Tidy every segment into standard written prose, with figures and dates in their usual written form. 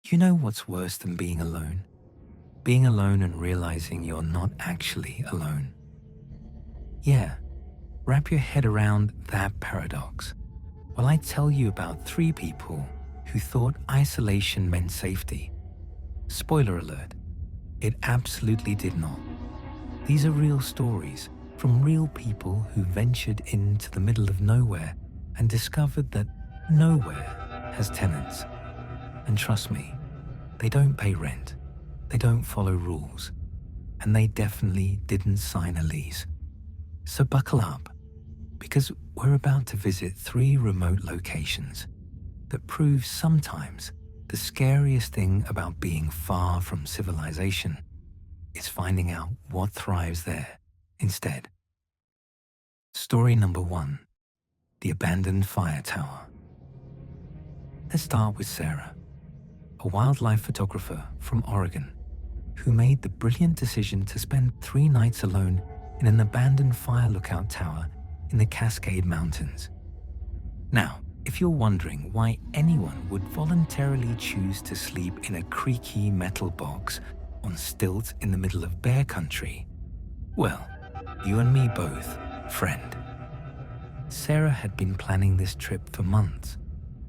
You know what's worse than being alone? Being alone and realizing you're not actually alone. Yeah, wrap your head around that paradox while I tell you about three people who thought isolation meant safety. Spoiler alert, it absolutely did not. These are real stories from real people who ventured into the middle of nowhere and discovered that nowhere has tenants. And trust me, they don't pay rent, they don't follow rules, and they definitely didn't sign a lease. So buckle up, because we're about to visit three remote locations that prove sometimes the scariest thing about being far from civilization is finding out what thrives there instead. Story number 1, the abandoned fire tower. Let's start with Sarah, a wildlife photographer from Oregon who made the brilliant decision to spend 3 nights alone in an abandoned fire lookout tower in the Cascade Mountains. Now, if you're wondering why anyone would voluntarily choose to sleep in a creaky metal box on stilts in the middle of bear country, well, you and me both, friend. Sarah had been planning this trip for months.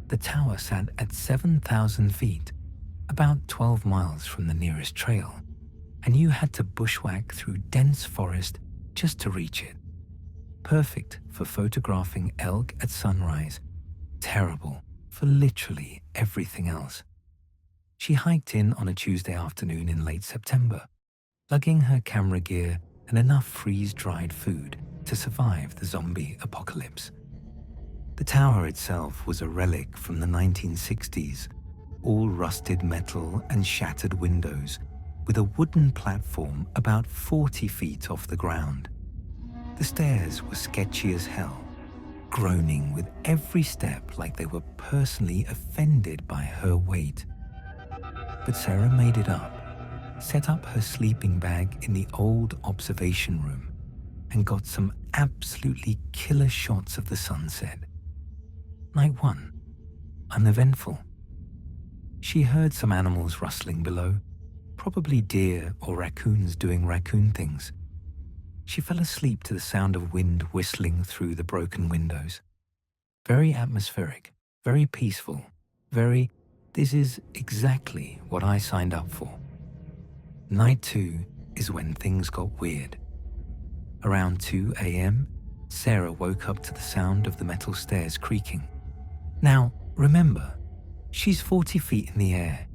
The tower sat at 7,000 feet, about 12 miles from the nearest trail, and you had to bushwhack through dense forest just to reach it. Perfect for photographing elk at sunrise, terrible for literally everything else. She hiked in on a Tuesday afternoon in late September, lugging her camera gear and enough freeze-dried food to survive the zombie apocalypse. The tower itself was a relic from the 1960s, all rusted metal and shattered windows, with a wooden platform about 40 feet off the ground. The stairs were sketchy as hell, groaning with every step like they were personally offended by her weight. But Sarah made it up, set up her sleeping bag in the old observation room, and got some absolutely killer shots of the sunset. Night 1, uneventful. She heard some animals rustling below, probably deer or raccoons doing raccoon things. She fell asleep to the sound of wind whistling through the broken windows. Very atmospheric, very peaceful, this is exactly what I signed up for. Night 2 is when things got weird. Around 2 a.m., Sarah woke up to the sound of the metal stairs creaking. Now, remember, she's 40 feet in the air.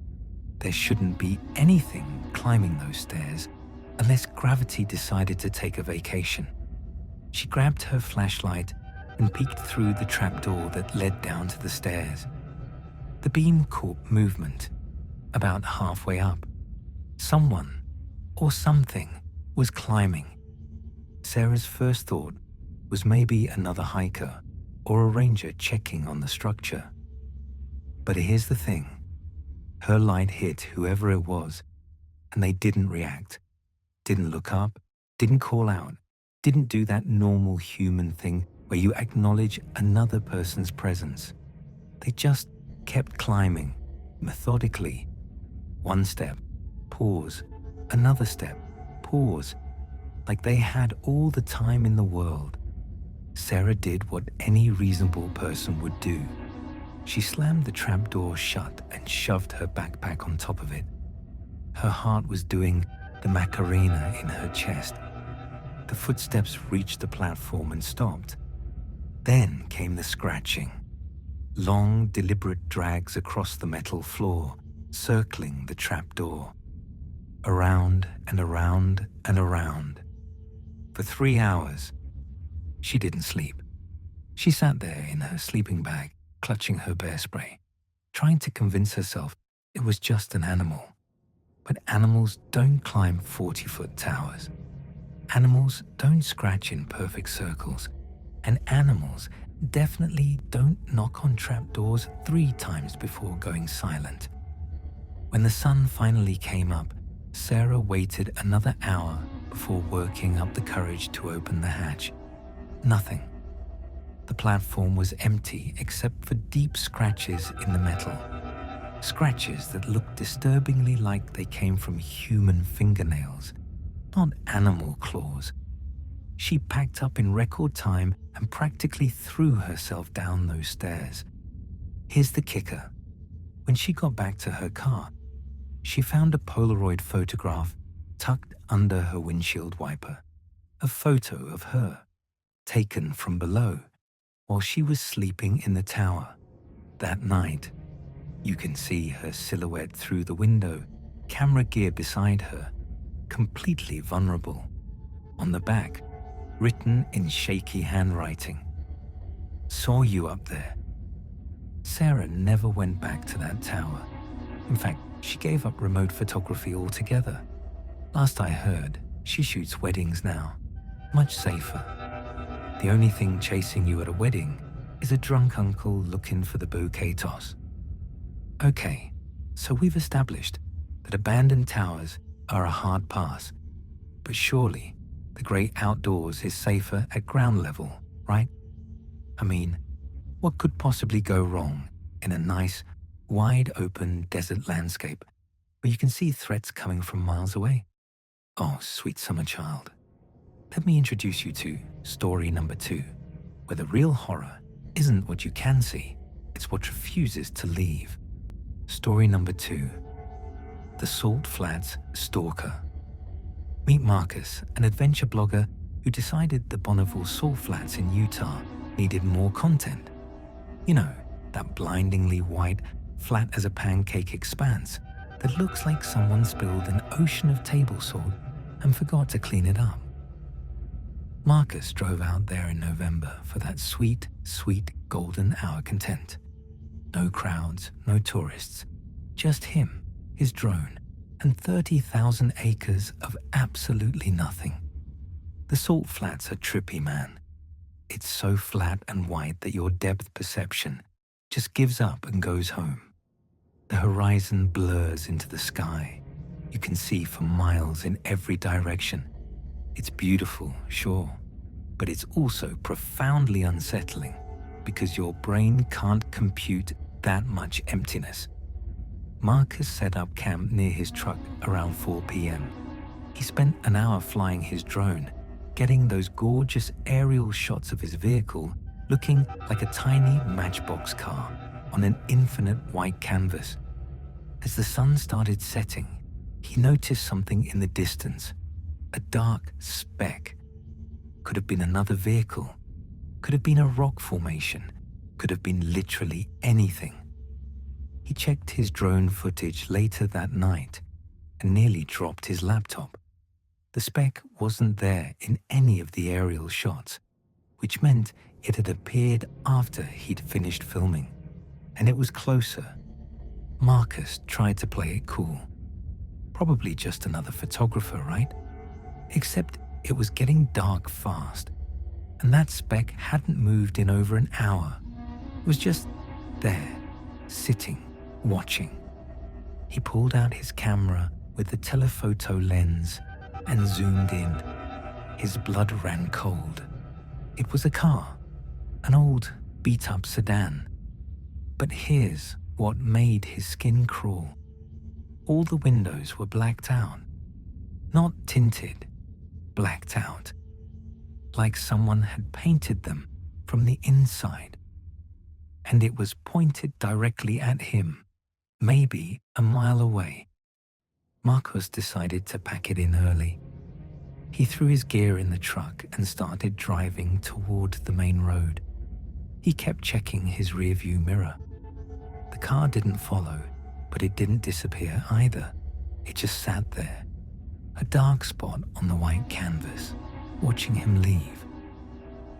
There shouldn't be anything climbing those stairs unless gravity decided to take a vacation. She grabbed her flashlight and peeked through the trapdoor that led down to the stairs. The beam caught movement, about halfway up. Someone, or something, was climbing. Sarah's first thought was maybe another hiker or a ranger checking on the structure. But here's the thing. Her light hit whoever it was, and they didn't react, didn't look up, didn't call out, didn't do that normal human thing where you acknowledge another person's presence. They just kept climbing, methodically. One step, pause, another step, pause, like they had all the time in the world. Sarah did what any reasonable person would do. She slammed the trapdoor shut and shoved her backpack on top of it. Her heart was doing the Macarena in her chest. The footsteps reached the platform and stopped. Then came the scratching. Long, deliberate drags across the metal floor, circling the trapdoor. Around and around and around. For 3 hours, she didn't sleep. She sat there in her sleeping bag, clutching her bear spray, trying to convince herself it was just an animal. But animals don't climb 40-foot towers. Animals don't scratch in perfect circles. And animals definitely don't knock on trapdoors 3 times before going silent. When the sun finally came up, Sarah waited another hour before working up the courage to open the hatch. Nothing. The platform was empty except for deep scratches in the metal. Scratches that looked disturbingly like they came from human fingernails, not animal claws. She packed up in record time and practically threw herself down those stairs. Here's the kicker. When she got back to her car, she found a Polaroid photograph tucked under her windshield wiper. A photo of her, taken from below, while she was sleeping in the tower. That night, you can see her silhouette through the window, camera gear beside her, completely vulnerable. On the back, written in shaky handwriting, "Saw you up there." Sarah never went back to that tower. In fact, she gave up remote photography altogether. Last I heard, she shoots weddings now. Much safer. The only thing chasing you at a wedding is a drunk uncle looking for the bouquet toss. Okay, so we've established that abandoned towers are a hard pass, but surely the great outdoors is safer at ground level, right? I mean, what could possibly go wrong in a nice, wide-open desert landscape where you can see threats coming from miles away? Oh, sweet summer child. Let me introduce you to story number 2, where the real horror isn't what you can see, it's what refuses to leave. Story number 2, the Salt Flats Stalker. Meet Marcus, an adventure blogger who decided the Bonneville Salt Flats in Utah needed more content. You know, that blindingly white, flat as a pancake expanse that looks like someone spilled an ocean of table salt and forgot to clean it up. Marcus drove out there in November for that sweet, sweet golden hour content. No crowds, no tourists, just him, his drone, and 30,000 acres of absolutely nothing. The Salt Flats are trippy, man. It's so flat and white that your depth perception just gives up and goes home. The horizon blurs into the sky. You can see for miles in every direction. It's beautiful, sure, but it's also profoundly unsettling because your brain can't compute that much emptiness. Marcus set up camp near his truck around 4 p.m. He spent an hour flying his drone, getting those gorgeous aerial shots of his vehicle looking like a tiny matchbox car on an infinite white canvas. As the sun started setting, he noticed something in the distance, a dark speck. Could have been another vehicle, could have been a rock formation, could have been literally anything. He checked his drone footage later that night and nearly dropped his laptop. The speck wasn't there in any of the aerial shots, which meant it had appeared after he'd finished filming, and it was closer. Marcus tried to play it cool. Probably just another photographer, right? Except it was getting dark fast, and that speck hadn't moved in over an hour. It was just there, sitting, watching. He pulled out his camera with the telephoto lens and zoomed in. His blood ran cold. It was a car, an old, beat-up sedan. But here's what made his skin crawl. All the windows were blacked out. Not tinted, blacked out. Like someone had painted them from the inside. And it was pointed directly at him, maybe a mile away. Marcus decided to pack it in early. He threw his gear in the truck and started driving toward the main road. He kept checking his rearview mirror. The car didn't follow, but it didn't disappear either. It just sat there, a dark spot on the white canvas, watching him leave.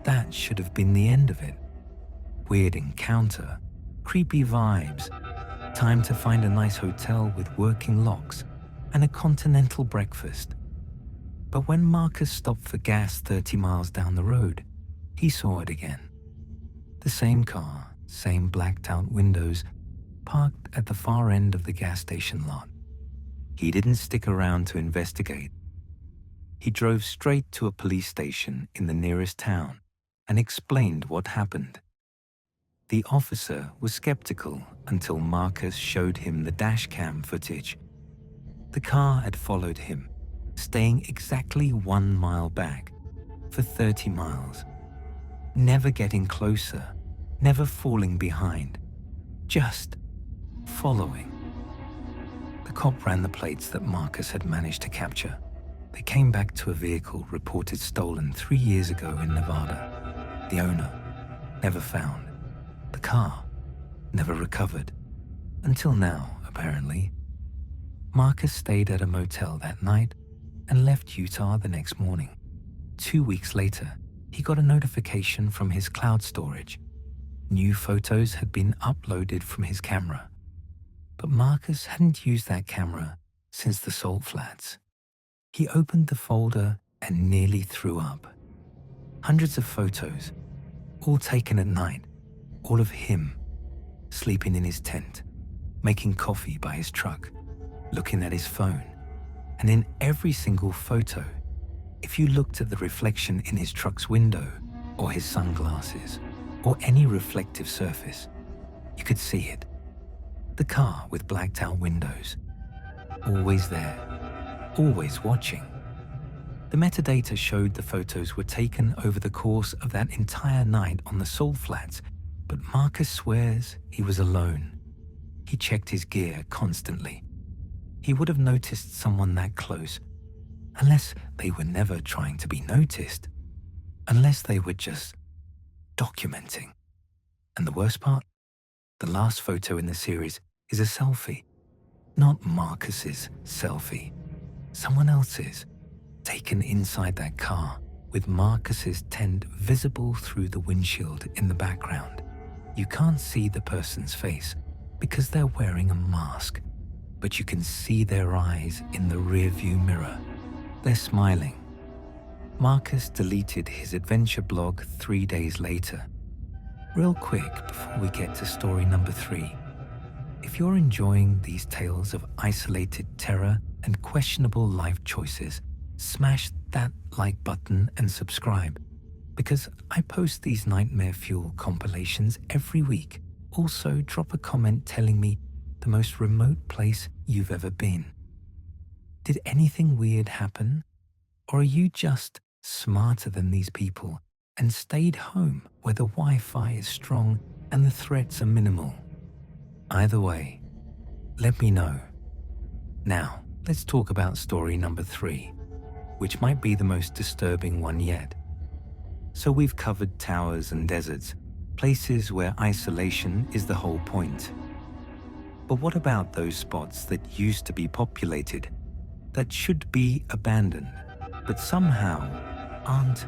That should have been the end of it. Weird encounter, creepy vibes, time to find a nice hotel with working locks and a continental breakfast. But when Marcus stopped for gas 30 miles down the road, he saw it again. The same car, same blacked out windows, parked at the far end of the gas station lot. He didn't stick around to investigate. He drove straight to a police station in the nearest town and explained what happened. The officer was skeptical until Marcus showed him the dash cam footage. The car had followed him, staying exactly 1 mile back for 30 miles, never getting closer, never falling behind, just following. The cop ran the plates that Marcus had managed to capture. They came back to a vehicle reported stolen 3 years ago in Nevada. The owner never found. The car never recovered. Until now, apparently. Marcus stayed at a motel that night and left Utah the next morning. 2 weeks later, he got a notification from his cloud storage. New photos had been uploaded from his camera. But Marcus hadn't used that camera since the Salt Flats. He opened the folder and nearly threw up. Hundreds of photos, all taken at night, all of him, sleeping in his tent, making coffee by his truck, looking at his phone. And in every single photo, if you looked at the reflection in his truck's window, or his sunglasses, or any reflective surface, you could see it. The car with blacked out windows, always there, always watching. The metadata showed the photos were taken over the course of that entire night on the Salt Flats, but Marcus swears he was alone. He checked his gear constantly. He would have noticed someone that close, unless they were never trying to be noticed, unless they were just documenting. And the worst part? The last photo in the series is a selfie. Not Marcus's selfie. Someone else's, taken inside that car, with Marcus's tent visible through the windshield in the background. You can't see the person's face because they're wearing a mask, but you can see their eyes in the rearview mirror. They're smiling. Marcus deleted his adventure blog 3 days later. Real quick before we get to story number 3. If you're enjoying these tales of isolated terror and questionable life choices, smash that like button and subscribe, because I post these nightmare fuel compilations every week. Also, drop a comment telling me the most remote place you've ever been. Did anything weird happen? Or are you just smarter than these people and stayed home where the Wi-Fi is strong and the threats are minimal? Either way, let me know. Now, let's talk about story number 3, which might be the most disturbing one yet. So we've covered towers and deserts, places where isolation is the whole point. But what about those spots that used to be populated, that should be abandoned, but somehow aren't?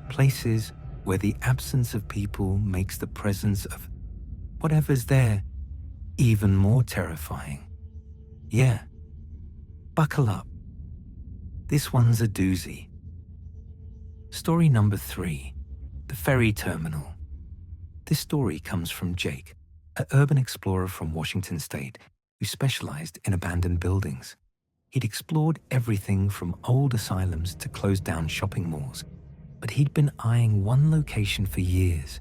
Places where the absence of people makes the presence of whatever's there even more terrifying. Yeah, buckle up. This one's a doozy. Story number 3, the ferry terminal. This story comes from Jake, an urban explorer from Washington State who specialized in abandoned buildings. He'd explored everything from old asylums to closed down shopping malls, but he'd been eyeing one location for years,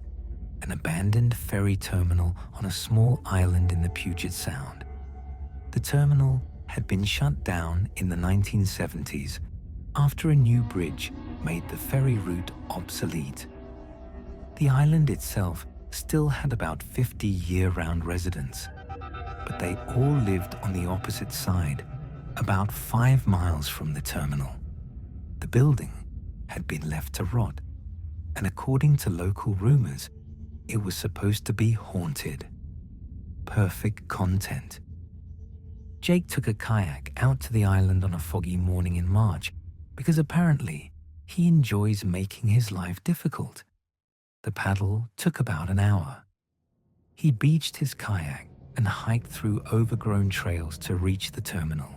an abandoned ferry terminal on a small island in the Puget Sound. The terminal had been shut down in the 1970s after a new bridge made the ferry route obsolete. The island itself still had about 50 year-round residents, but they all lived on the opposite side, about 5 miles from the terminal. The building had been left to rot, and according to local rumors, it was supposed to be haunted. Perfect content. Jake took a kayak out to the island on a foggy morning in March because apparently he enjoys making his life difficult. The paddle took about an hour. He beached his kayak and hiked through overgrown trails to reach the terminal.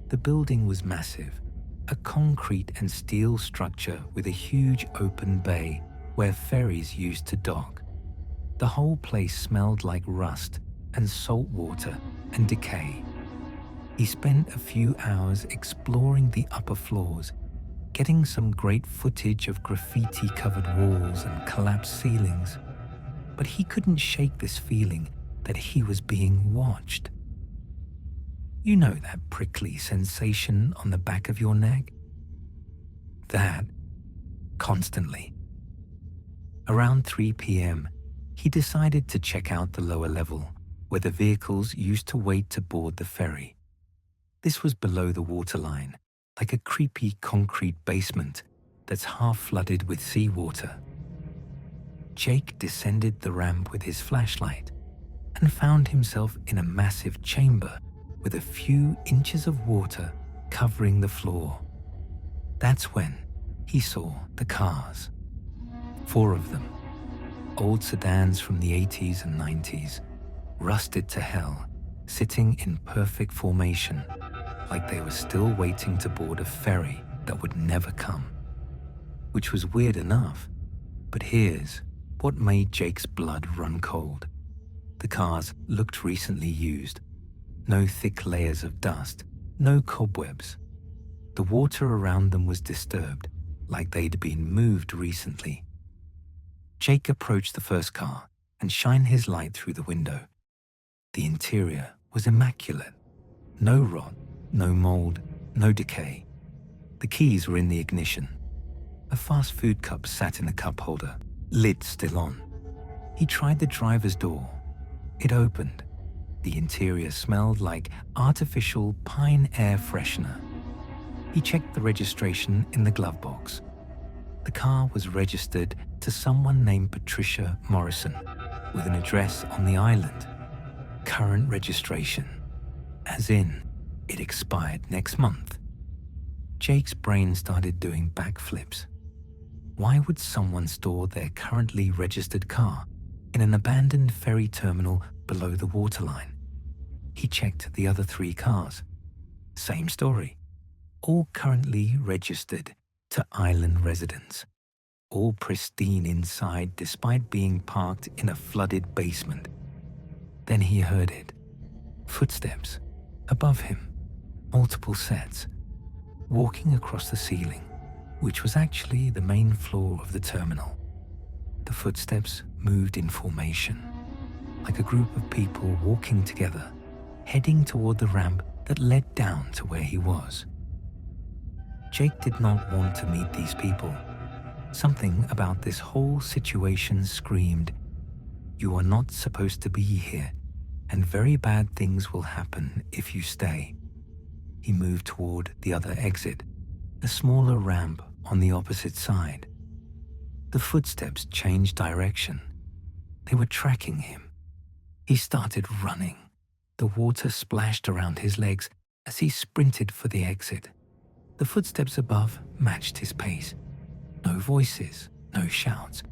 The building was massive, a concrete and steel structure with a huge open bay where ferries used to dock. The whole place smelled like rust and salt water and decay. He spent a few hours exploring the upper floors, getting some great footage of graffiti-covered walls and collapsed ceilings. but he couldn't shake this feeling that he was being watched. You know that prickly sensation on the back of your neck? That, constantly. Around 3 p.m., he decided to check out the lower level, where the vehicles used to wait to board the ferry. This was below the waterline, like a creepy concrete basement that's half flooded with seawater. Jake descended the ramp with his flashlight and found himself in a massive chamber with a few inches of water covering the floor. That's when he saw the cars. 4 of them, old sedans from the 80s and 90s, rusted to hell, sitting in perfect formation, like they were still waiting to board a ferry that would never come. Which was weird enough, but here's what made Jake's blood run cold. The cars looked recently used. No thick layers of dust, no cobwebs. The water around them was disturbed, like they'd been moved recently. Jake approached the first car and shined his light through the window. The interior was immaculate. No rot, no mold, no decay. The keys were in the ignition. A fast food cup sat in the cup holder, lid still on. He tried the driver's door. It opened. The interior smelled like artificial pine air freshener. He checked the registration in the glove box. The car was registered to someone named Patricia Morrison, with an address on the island. Current registration, as in, it expired next month. Jake's brain started doing backflips. Why would someone store their currently registered car in an abandoned ferry terminal below the waterline? He checked the other 3 cars. Same story. All currently registered to island residents. All pristine inside despite being parked in a flooded basement. Then he heard it. Footsteps. Above him. Multiple sets. Walking across the ceiling, which was actually the main floor of the terminal. The footsteps moved in formation, like a group of people walking together, heading toward the ramp that led down to where he was. Jake did not want to meet these people. Something about this whole situation screamed, "You are not supposed to be here, and very bad things will happen if you stay." He moved toward the other exit, a smaller ramp on the opposite side. The footsteps changed direction. They were tracking him. He started running. The water splashed around his legs as he sprinted for the exit. The footsteps above matched his pace. No voices, no shouts,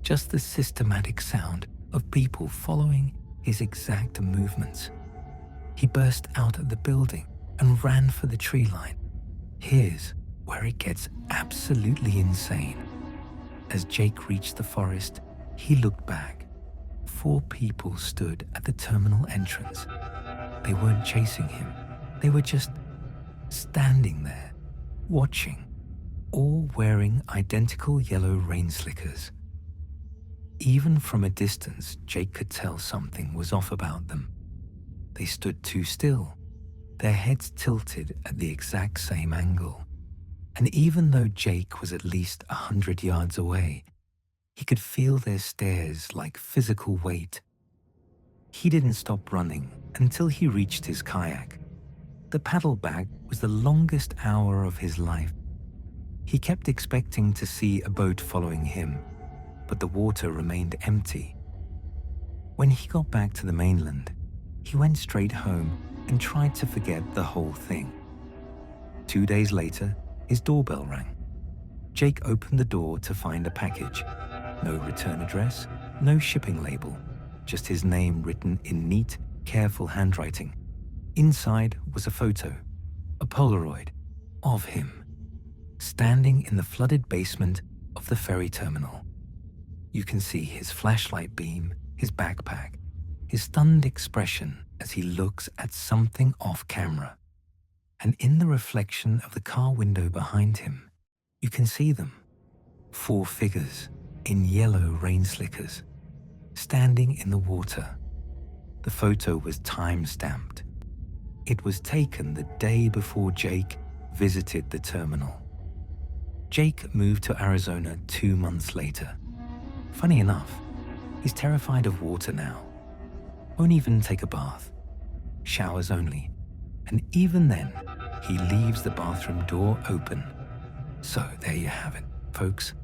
just the systematic sound of people following his exact movements. He burst out of the building and ran for the tree line. Here's where it gets absolutely insane. As Jake reached the forest, he looked back. 4 people stood at the terminal entrance. They weren't chasing him. They were just standing there, watching, all wearing identical yellow rain slickers. Even from a distance, Jake could tell something was off about them. They stood too still, their heads tilted at the exact same angle. And even though Jake was at least 100 yards away, he could feel their stares like physical weight. He didn't stop running until he reached his kayak. The paddle bag was the longest hour of his life. He kept expecting to see a boat following him, but the water remained empty. When he got back to the mainland, he went straight home and tried to forget the whole thing. 2 days later, his doorbell rang. Jake opened the door to find a package. No return address, no shipping label, just his name written in neat, careful handwriting. Inside was a photo, a Polaroid, of him, standing in the flooded basement of the ferry terminal. You can see his flashlight beam, his backpack, his stunned expression as he looks at something off camera. And in the reflection of the car window behind him, you can see them. 4 figures in yellow rain slickers. standing in the water. The photo was time-stamped. It was taken the day before Jake visited the terminal. Jake moved to Arizona 2 months later. Funny enough, he's terrified of water now. Won't even take a bath. Showers only. And even then, he leaves the bathroom door open. So there you have it, folks.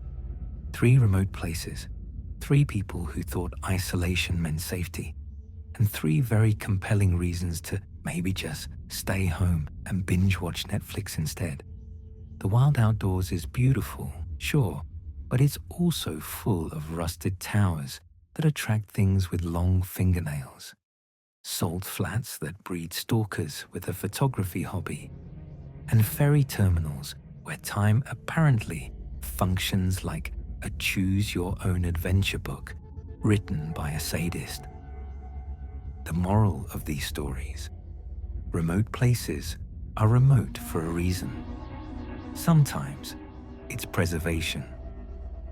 3 remote places, 3 people who thought isolation meant safety, and 3 very compelling reasons to maybe just stay home and binge watch Netflix instead. The wild outdoors is beautiful, sure, but it's also full of rusted towers that attract things with long fingernails, salt flats that breed stalkers with a photography hobby, and ferry terminals where time apparently functions like a choose-your-own-adventure book written by a sadist. The moral of these stories: remote places are remote for a reason. Sometimes it's preservation,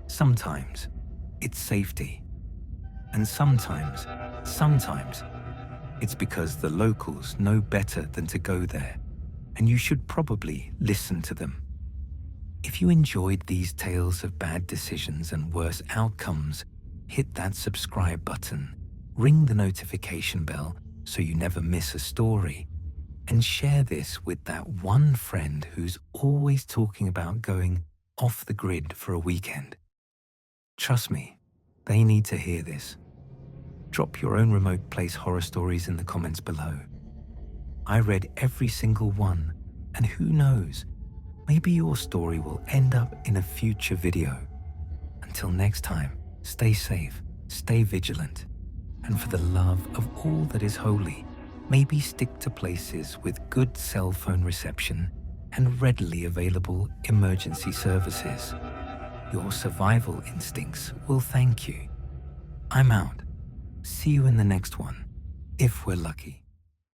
sometimes it's safety, and sometimes it's because the locals know better than to go there, and you should probably listen to them. If you enjoyed these tales of bad decisions and worse outcomes, hit that subscribe button, ring the notification bell so you never miss a story, and share this with that one friend who's always talking about going off the grid for a weekend. Trust me, they need to hear this. Drop your own remote place horror stories in the comments below. I read every single one, and who knows, maybe your story will end up in a future video. Until next time, stay safe, stay vigilant, and for the love of all that is holy, maybe stick to places with good cell phone reception and readily available emergency services. Your survival instincts will thank you. I'm out. See you in the next one, if we're lucky.